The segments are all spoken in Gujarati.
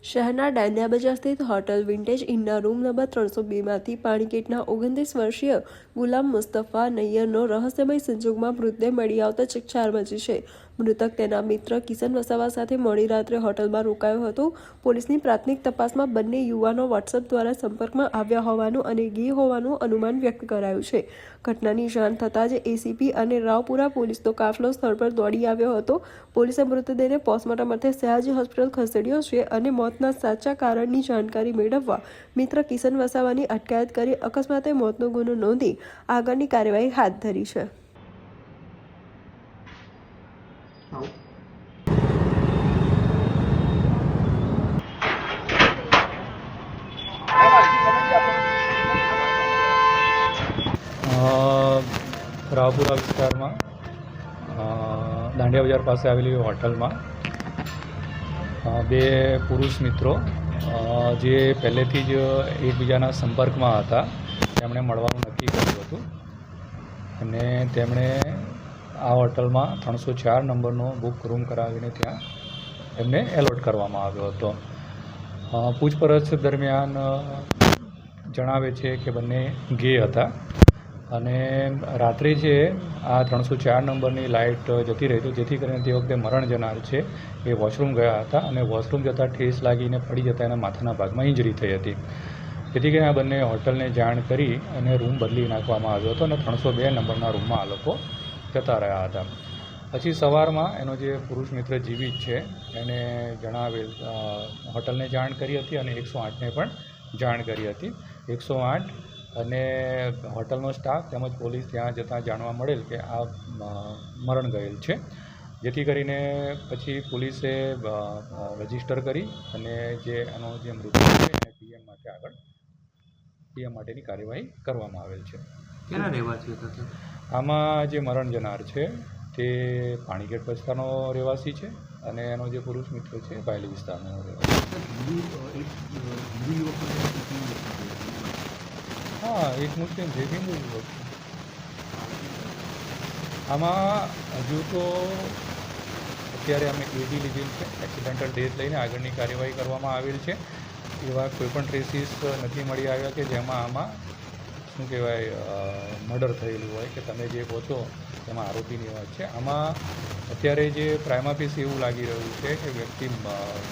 શહેરના ડાંડિયા બજાર સ્થિત હોટલ વિન્ટેજ ઇનના રૂમ નંબર 302માંથી પાણીગેટના 29 વર્ષીય ગુલામ મુસ્તફા નૈયરનો રહસ્યમય સંજોગમાં મૃતદેહ મળી આવતા ચકચાર મચી છે. મૃતક તેના મિત્ર કિશન વસાવા સાથે મોડી રાત્રે હોટલમાં રોકાયો હતો. પોલીસની પ્રાથમિક તપાસમાં બંને યુવાનો વોટ્સએપ દ્વારા સંપર્કમાં આવ્યા હોવાનું અને ગે હોવાનું અનુમાન વ્યક્ત કરાયું છે. ઘટનાની જાણ થતાં જ એસીપી અને રાવપુરા પોલીસનો કાફલો સ્થળ પર દોડી આવ્યો હતો. પોલીસે મૃતદેહને પોસ્ટમોર્ટમ અર્થે સયાજી હોસ્પિટલ ખસેડ્યો છે અને મોતના સાચા કારણની જાણકારી મેળવવા મિત્ર કિશન વસાવાની અટકાયત કરી અકસ્માતે મોતનો ગુનો નોંધી આગળની કાર્યવાહી હાથ ધરી છે. રાવપુરા વિસ્તારમાં દાંડિયા બજાર પાસે આવેલી હોટલમાં બે પુરુષ મિત્રો જે પહેલેથી જ એકબીજાના સંપર્કમાં હતા તેમણે મળવાનું નક્કી કર્યું હતું અને તેમણે આ હોટલમાં 304 નંબરનો બુક રૂમ કરાવીને ત્યાં એમને એલોટ કરવામાં આવ્યો હતો. પૂછપરછ દરમિયાન જણાવે છે કે બંને ગે હતા અને રાત્રે જે આ 304 નંબરની લાઇટ જતી રહી હતી, જેથી કરીને તે વખતે મરણ જનાર છે એ વોશરૂમ ગયા હતા અને વોશરૂમ જતાં ઠેસ લાગીને પડી જતાં એના માથાના ભાગમાં ઇન્જરી થઈ હતી. જેથી કરીને આ બંને હોટલને જાણ કરી અને રૂમ બદલી નાખવામાં આવ્યો હતો અને 302 નંબરના રૂમમાં આ લોકો જતા રહ્યા હતા. પછી સવારમાં એનો જે પુરુષ મિત્ર જીવિત છે એને જણાવેલ હોટલને જાણ કરી હતી અને 108ને પણ જાણ કરી હતી. 108 અને હોટલનો સ્ટાફ તેમજ પોલીસ ત્યાં જતાં જાણવા મળેલ કે આ મરણ ગયેલ છે. જેથી કરીને પછી પોલીસે રજીસ્ટર કરી અને એનો જે મૃત્યુ છે એને પીએમ માટેની કાર્યવાહી કરવામાં આવેલ છે. ક્યાંના રહેવાસી હતા? આમાં જે મરણ જનાર છે તે પાણીગેટ વિસ્તારનો રહેવાસી છે અને એનો જે પુરુષ મિત્ર છે બાયલી વિસ્તારનો રહેવાસી. હા, એક મુસ્લિમ છે, એક હિન્દુ યુવક છે. આમાં હજુ તો અત્યારે અમે એડી લીધેલ છે, એક્સિડન્ટલ ડેથ લઈને આગળની કાર્યવાહી કરવામાં આવેલ છે. એવા કોઈપણ ટ્રેસીસ નથી મળી આવ્યા કે જેમાં આમાં શું કહેવાય મર્ડર થયેલું હોય કે તમે જે કહો છો તેમાં આરોપીની વાત છે. આમાં અત્યારે જે પ્રાઇમા ફેસી એવું લાગી રહ્યું છે કે વ્યક્તિ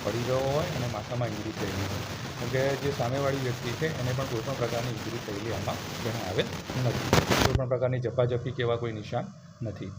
પડી ગયો હોય અને માથામાં ઇન્જરી થયેલી હોય, કેમકે જે સામેવાળી વ્યક્તિ છે એને પણ કોઈપણ પ્રકારની ઇન્જરી થયેલી આમાં જણાવેલ નથી. કોઈપણ પ્રકારની ઝપાઝપી કે એવા કોઈ નિશાન નથી.